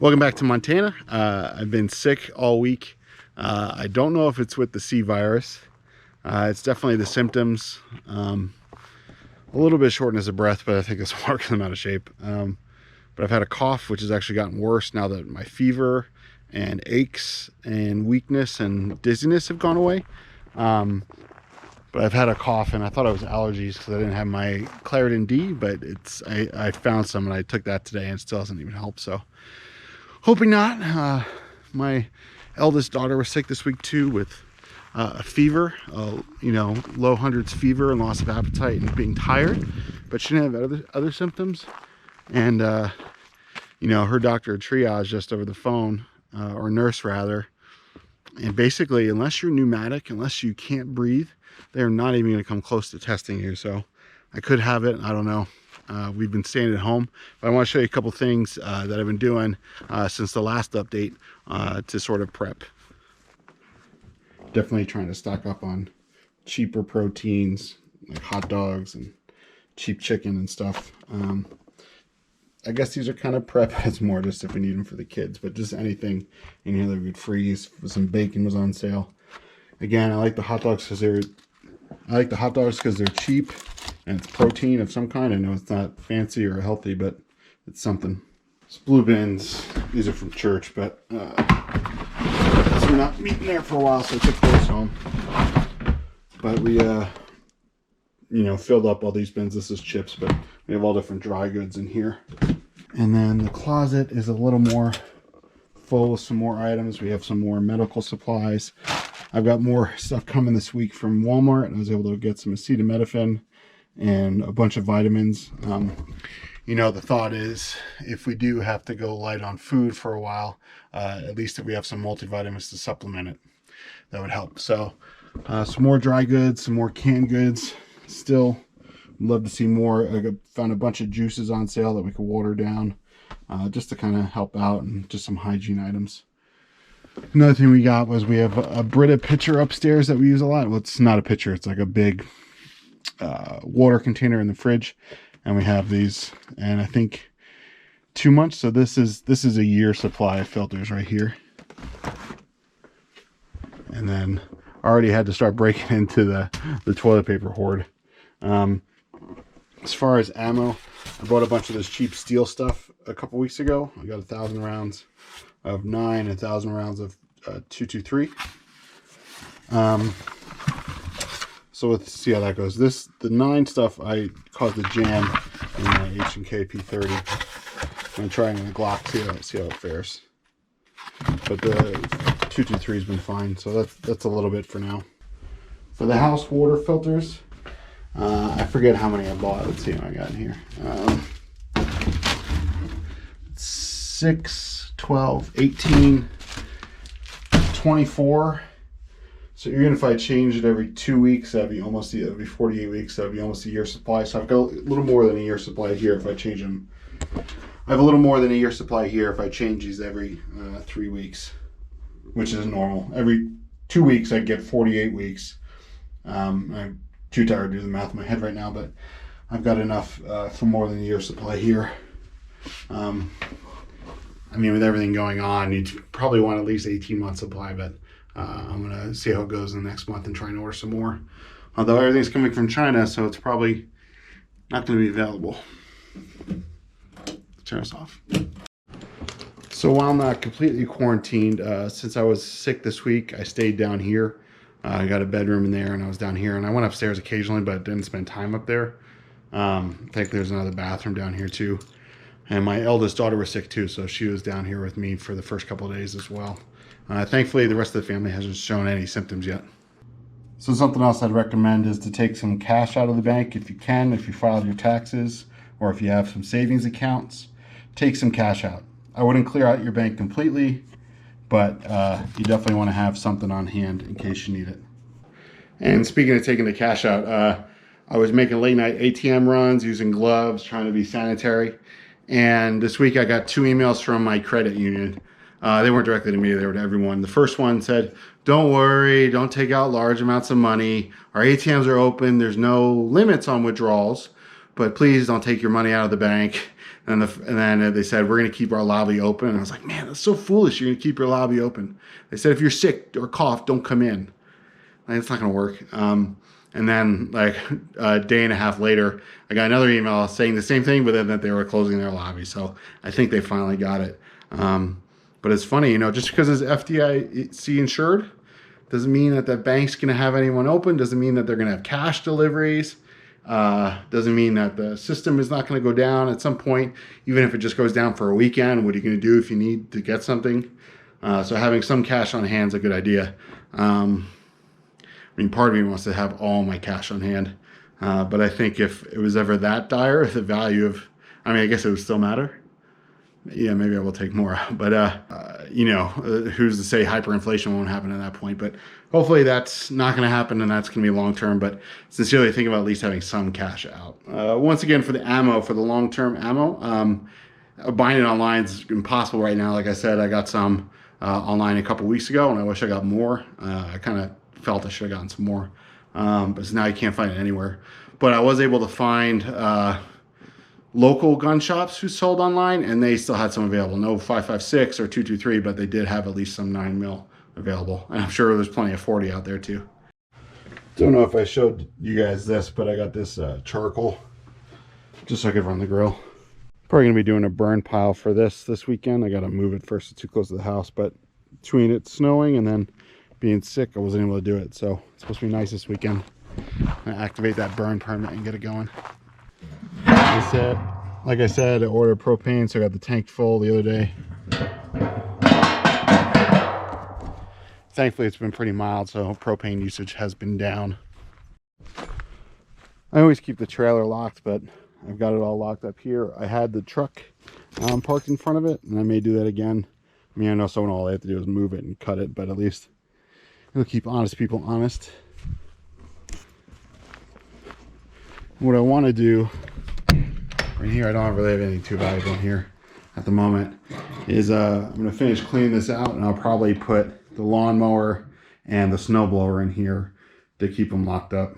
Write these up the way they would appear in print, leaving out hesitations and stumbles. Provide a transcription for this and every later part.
Welcome back to Montana. I've been sick all week. I don't know if it's with the C virus. It's definitely the symptoms. A little bit of shortness of breath, but I think it's more because I'm out of shape. But I've had a cough, which has actually gotten worse now that my fever and aches and weakness and dizziness have gone away. But I've had a cough, and I thought it was allergies because I didn't have my Claritin D, but I found some and I took that today and it still hasn't even helped. So hoping not. My eldest daughter was sick this week too with a fever, low hundreds fever and loss of appetite and being tired, but she didn't have other symptoms. And her doctor triage just over the phone, or nurse rather, and basically unless you're pneumatic, unless you can't breathe, they're not even going to come close to testing you. So I could have it, I don't know. We've been staying at home, but I want to show you a couple things that I've been doing since the last update to sort of prep. Definitely trying to stock up on cheaper proteins like hot dogs and cheap chicken and stuff. I guess these are kind of prep. It's more just if we need them for the kids, but just anything in here that we could freeze. Some bacon was on sale. Again, I like the hot dogs because they're cheap and it's protein of some kind. I know it's not fancy or healthy, but it's something. It's blue bins. These are from church, but so we're not meeting there for a while, so I took those home. But we, filled up all these bins. This is chips, but we have all different dry goods in here. And then the closet is a little more full with some more items. We have some more medical supplies. I've got more stuff coming this week from Walmart, and I was able to get some acetaminophen and a bunch of vitamins. The thought is if we do have to go light on food for a while, at least if we have some multivitamins to supplement it, that would help. So some more dry goods, some more canned goods. Still love to see more. I found a bunch of juices on sale that we could water down just to kind of help out, and just some hygiene items. Another thing we got was we have a Brita pitcher upstairs that we use a lot. Well, it's not a pitcher. It's like a big water container in the fridge. And we have these, and I think 2 months. So this is a year supply of filters right here. And then I already had to start breaking into the toilet paper hoard. As far as ammo, I bought a bunch of this cheap steel stuff a couple weeks ago. I got 1,000 rounds of 9 and 1,000 rounds of 223. So let's see how that goes. The 9 stuff I caused a jam in my H&K P30. I'm gonna try it in the Glock too, see how it fares. But the 223 has been fine, so that's a little bit for now. For the house water filters, I forget how many I bought. Let's see what I got in here. 6, 12, 18, 24. So even if I change it every 2 weeks, that'd be 48 weeks. That'd be almost a year supply. So I've got a little more than a year supply here if I change them. I have a little more than a year supply here if I change these every 3 weeks, which is normal. Every 2 weeks I get 48 weeks. I'm too tired to do the math in my head right now, but I've got enough for more than a year supply here. With everything going on, you'd probably want at least 18 months supply, but I'm going to see how it goes in the next month and try and order some more. Although everything's coming from China, so it's probably not going to be available. Let's turn this off. So while not completely quarantined, since I was sick this week, I stayed down here. I got a bedroom in there, and I was down here. And I went upstairs occasionally, but didn't spend time up there. I think there's another bathroom down here too. And my eldest daughter was sick too, so she was down here with me for the first couple of days as well. Thankfully, the rest of the family hasn't shown any symptoms yet. So something else I'd recommend is to take some cash out of the bank if you can, if you filed your taxes, or if you have some savings accounts, take some cash out. I wouldn't clear out your bank completely, but you definitely want to have something on hand in case you need it. And speaking of taking the cash out, I was making late night ATM runs using gloves, trying to be sanitary. And this week I got 2 emails from my credit union. They weren't directly to me, they were to everyone. The first one said, don't worry, don't take out large amounts of money. Our ATMs are open, there's no limits on withdrawals, but please don't take your money out of the bank. And then they said, we're going to keep our lobby open. And I was like, man, that's so foolish. You're going to keep your lobby open. They said, if you're sick or cough, don't come in. Like, it's not going to work. And then like a day and a half later, I got another email saying the same thing, but then that they were closing their lobby. So I think they finally got it. But it's funny, you know, just because it's FDIC insured doesn't mean that the bank's going to have anyone open. Doesn't mean that they're going to have cash deliveries. Doesn't mean that the system is not going to go down at some point, even if it just goes down for a weekend. What are you going to do if you need to get something? So having some cash on hand is a good idea. I mean, part of me wants to have all my cash on hand. But I think if it was ever that dire, the value of, I mean, I guess it would still matter. Yeah, maybe I will take more out. But, you know, who's to say hyperinflation won't happen at that point. But hopefully that's not going to happen, and that's going to be long-term. But sincerely, think about at least having some cash out. Once again, for the ammo, for the long-term ammo, buying it online is impossible right now. Like I said, I got some online a couple weeks ago, and I wish I got more. I kind of felt I should have gotten some more, but now you can't find it anywhere. But I was able to find local gun shops who sold online, and they still had some available. No 5.56 or 223, but they did have at least some 9mm available, and I'm sure there's plenty of 40 out there too. Don't know if I showed you guys this, but I got this charcoal just so I could run the grill. Probably gonna be doing a burn pile for this weekend. I gotta move it first. It's too close to the house, but between it snowing and then being sick, I wasn't able to do it. So it's supposed to be nice this weekend. I'm gonna activate that burn permit and get it going. Like I said, I ordered propane, so I got the tank full the other day. Thankfully, it's been pretty mild, so propane usage has been down. I always keep the trailer locked, but I've got it all locked up here. I had the truck parked in front of it, and I may do that again. I mean, I know someone, all they have to do is move it and cut it, but at least it'll keep honest people honest. What I want to do right here, I don't really have anything too valuable in here at the moment, is I'm going to finish cleaning this out, and I'll probably put the lawnmower and the snowblower in here to keep them locked up.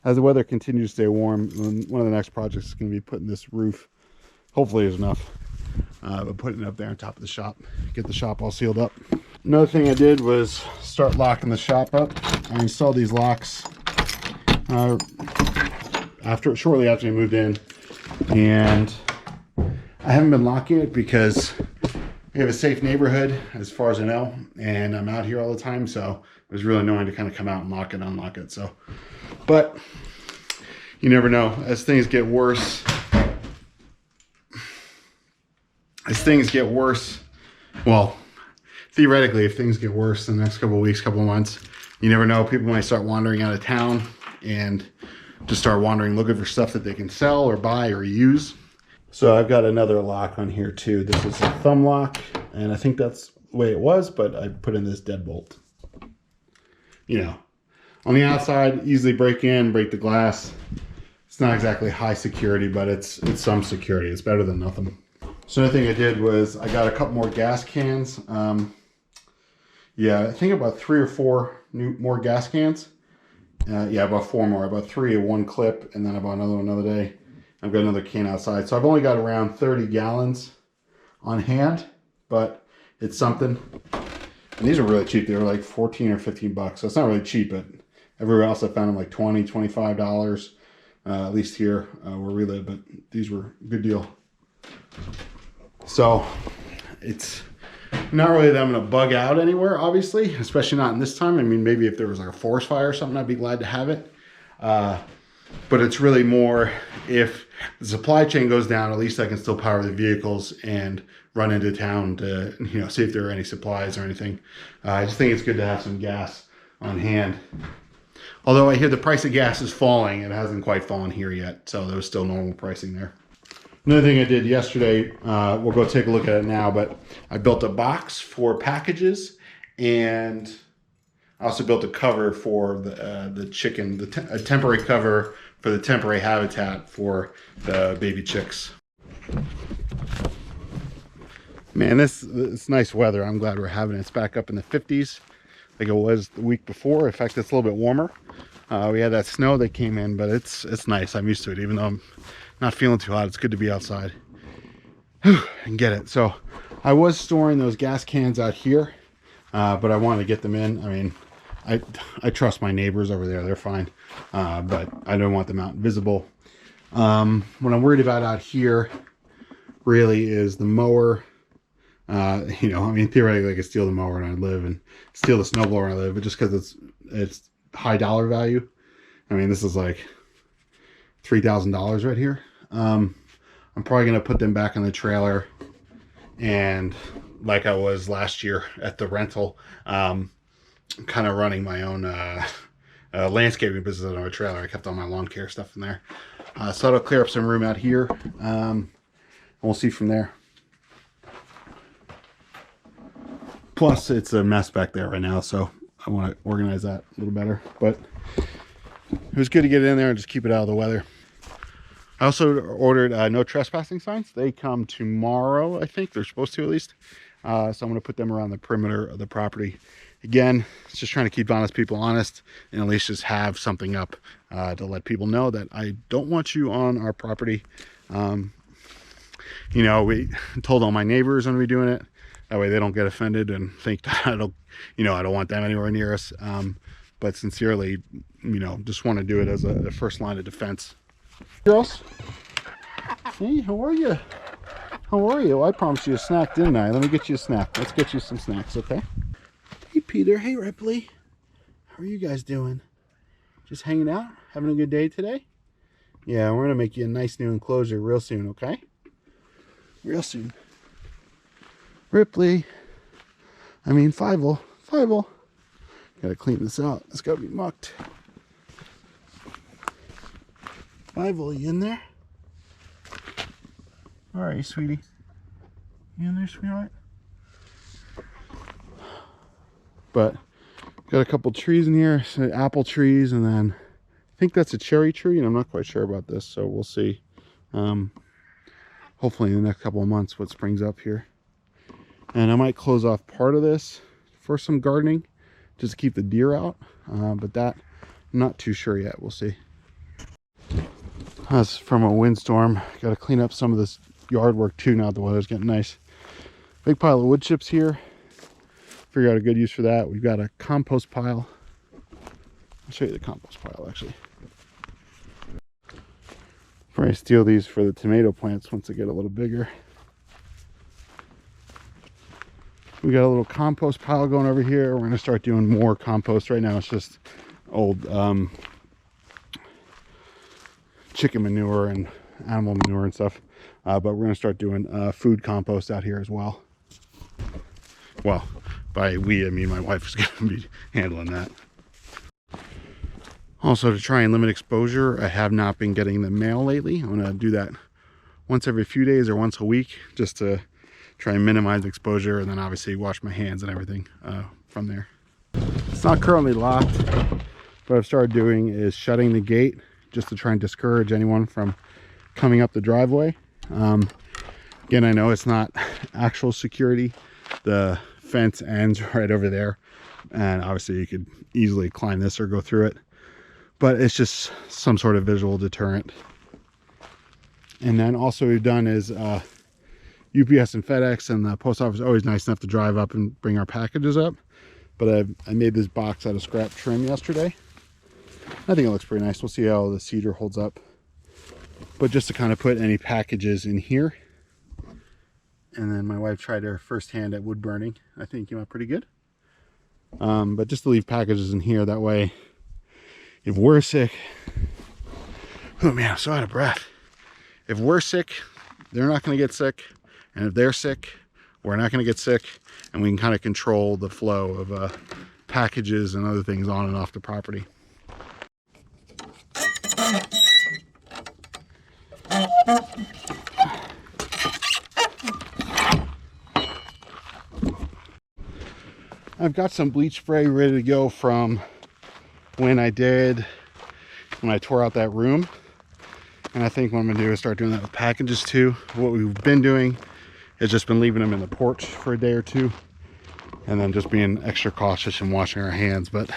As the weather continues to stay warm, one of the next projects is going to be putting this roof, hopefully there's enough, but putting it up there on top of the shop, get the shop all sealed up. Another thing I did was start locking the shop up. I installed these locks shortly after we moved in, and I haven't been locking it because we have a safe neighborhood as far as I know, and I'm out here all the time, so it was really annoying to kind of come out and lock it, unlock it. So, but you never know. As things get worse, well, theoretically, if things get worse in the next couple of weeks, couple of months, you never know. People might start wandering out of town and just start wandering, looking for stuff that they can sell or buy or use. So I've got another lock on here too. This is a thumb lock, and I think that's the way it was, but I put in this deadbolt. You know, on the outside, easily break in, break the glass. It's not exactly high security, but it's some security. It's better than nothing. So another thing I did was I got a couple more gas cans. Yeah, I think about 3 or 4 more gas cans. Yeah, about 4 more. About 3 in one clip, and then I bought another one another day. I've got another can outside. So I've only got around 30 gallons on hand, but it's something. And these are really cheap. They were like 14 or 15 bucks. So it's not really cheap, but everywhere else I found them like $20, $25, at least here where we live. But these were a good deal. So it's not really that I'm going to bug out anywhere, obviously, especially not in this time. I mean, maybe if there was like a forest fire or something, I'd be glad to have it. But it's really more if the supply chain goes down, at least I can still power the vehicles and run into town to, you know, see if there are any supplies or anything. I just think it's good to have some gas on hand. Although I hear the price of gas is falling, it hasn't quite fallen here yet, so there's still normal pricing there. Another thing I did yesterday, we'll go take a look at it now, but I built a box for packages, and I also built a cover for the chicken, a temporary cover for the temporary habitat for the baby chicks. Man, this nice weather. I'm glad we're having it. It's back up in the 50s like it was the week before. In fact, it's a little bit warmer. We had that snow that came in, but it's nice. I'm used to it, even though I'm not feeling too hot, it's good to be outside. Whew, and get it. So I was storing those gas cans out here, but I wanted to get them in. I mean, I trust my neighbors over there, they're fine, but I don't want them out visible. What I'm worried about out here really is the mower. You know, I mean, theoretically I could steal the mower and I'd live, and steal the snowblower and I live, but just because it's high dollar value. I mean, this is like $3,000 right here. I'm probably going to put them back in the trailer, and like I was last year at the rental, kind of running my own landscaping business on my trailer. I kept all my lawn care stuff in there. So it'll clear up some room out here. And we'll see from there. Plus, it's a mess back there right now, so I want to organize that a little better. But it was good to get it in there and just keep it out of the weather. I also ordered no trespassing signs. They come tomorrow, I think. They're supposed to, at least. So I'm going to put them around the perimeter of the property. Again, it's just trying to keep honest people honest, and at least just have something up to let people know that I don't want you on our property. You know, we told all my neighbors when we're doing it. That way they don't get offended and think that I don't want them anywhere near us. But sincerely, you know, just want to do it as a first line of defense. Girls, hey, how are you? How are you? I promised you a snack, didn't I? Let me get you a snack. Let's get you some snacks, okay? Hey, Peter. Hey, Ripley. How are you guys doing? Just hanging out? Having a good day today? Yeah, we're going to make you a nice new enclosure real soon, okay? Real soon. Ripley. I mean, Fievel. Fievel. Gotta clean this out. It's gotta be mucked. Fievel, you in there? Alright, sweetie. You in there, sweetheart? But got a couple trees in here, some apple trees, and then I think that's a cherry tree, and I'm not quite sure about this, so we'll see. Hopefully in the next couple of months what springs up here. And I might close off part of this for some gardening, just to keep the deer out, but that I'm not too sure yet. We'll see. That's from a windstorm. Got to clean up some of this yard work too now the weather's getting nice. Big pile of wood chips here. Figure out a good use for that. We've got a compost pile. I'll show you the compost pile actually. Probably steal these for the tomato plants once they get a little bigger. We got a little compost pile going over here. We're going to start doing more compost. Right now it's just old chicken manure and animal manure and stuff. But we're going to start doing food compost out here as well. Well, by we, I mean my wife is going to be handling that. Also, to try and limit exposure, I have not been getting the mail lately. I'm going to do that once every few days or once a week, just to try and minimize exposure, and then obviously wash my hands and everything from there. It's not currently locked. What I've started doing is shutting the gate just to try and discourage anyone from coming up the driveway. Again, I know it's not actual security. The fence ends right over there, and obviously you could easily climb this or go through it, but it's just some sort of visual deterrent. And then also what we've done is UPS and FedEx and the post office are always nice enough to drive up and bring our packages up, but I made this box out of scrap trim yesterday. I think it looks pretty nice. We'll see how the cedar holds up, but just to kind of put any packages in here. And then my wife tried her first hand at wood burning. I think it came out pretty good. But just to leave packages in here, that way if we're sick, oh man, I'm so out of breath. If we're sick, they're not going to get sick, and if they're sick, we're not going to get sick, and we can kind of control the flow of packages and other things on and off the property. I've got some bleach spray ready to go from when I tore out that room. And I think what I'm gonna do is start doing that with packages too. What we've been doing is just been leaving them in the porch for a day or two, and then just being extra cautious and washing our hands. But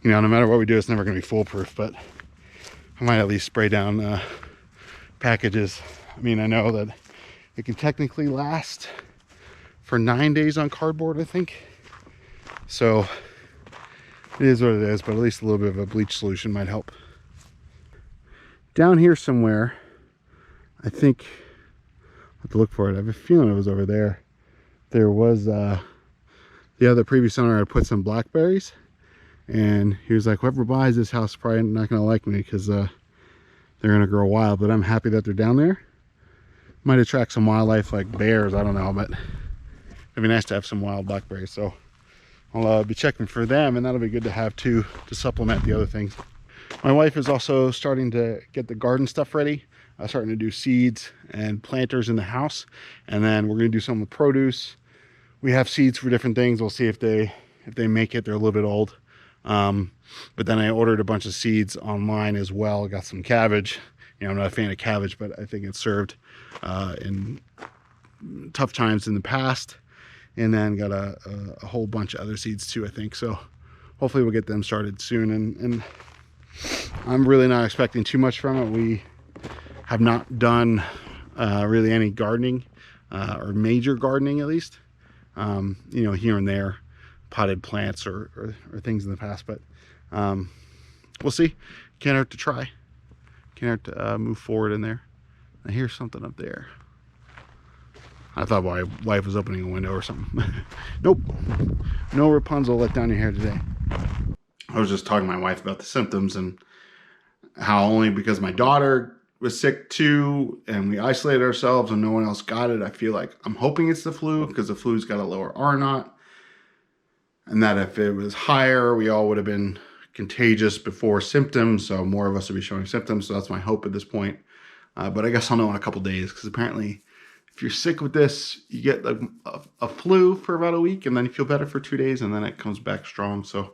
you know, no matter what we do, it's never gonna be foolproof. But I might at least spray down packages. I mean, I know that it can technically last for 9 days on cardboard, I think. So it is what it is, but at least a little bit of a bleach solution might help. Down here somewhere, I think, I'll have to look for it. I have a feeling it was over there. There was, the other previous owner had put some blackberries, and he was like, whoever buys this house is probably not going to like me because they're going to grow wild, but I'm happy that they're down there. Might attract some wildlife like bears, I don't know, but it'd be nice to have some wild blackberries. So I'll be checking for them, and that'll be good to have too, to supplement the other things. My wife is also starting to get the garden stuff ready. Starting to do seeds and planters in the house, and then we're going to do some with produce. We have seeds for different things. We'll see if they make it. They're a little bit old, but then I ordered a bunch of seeds online as well. Got some cabbage. You know, I'm not a fan of cabbage, but I think it's served in tough times in the past. And then got a whole bunch of other seeds too, I think. So hopefully we'll get them started soon. And I'm really not expecting too much from it. We have not done really any gardening or major gardening, at least. You know, here and there, potted plants or things in the past, but we'll see. Can't hurt to try. Can't hurt to move forward in there. I hear something up there. I thought my wife was opening a window or something. Nope. No Rapunzel let down your hair today. I was just talking to my wife about the symptoms and how only because my daughter was sick too and we isolated ourselves and no one else got it, I feel like I'm hoping it's the flu because the flu's got a lower R naught, and that if it was higher, we all would have been contagious before symptoms, so more of us would be showing symptoms. So that's my hope at this point, but I guess I'll know in a couple days, because apparently if you're sick with this, you get like a flu for about a week and then you feel better for 2 days and then it comes back strong. So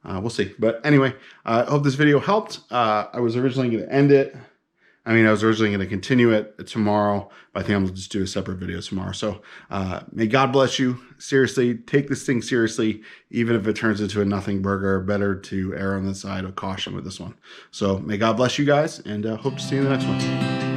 we'll see. But anyway, I hope this video helped. I was originally going to end it. I was originally going to continue it tomorrow, but I think I'm going to just do a separate video tomorrow. So may God bless you. Seriously, take this thing seriously. Even if it turns into a nothing burger, better to err on the side of caution with this one. So may God bless you guys, and hope to see you in the next one.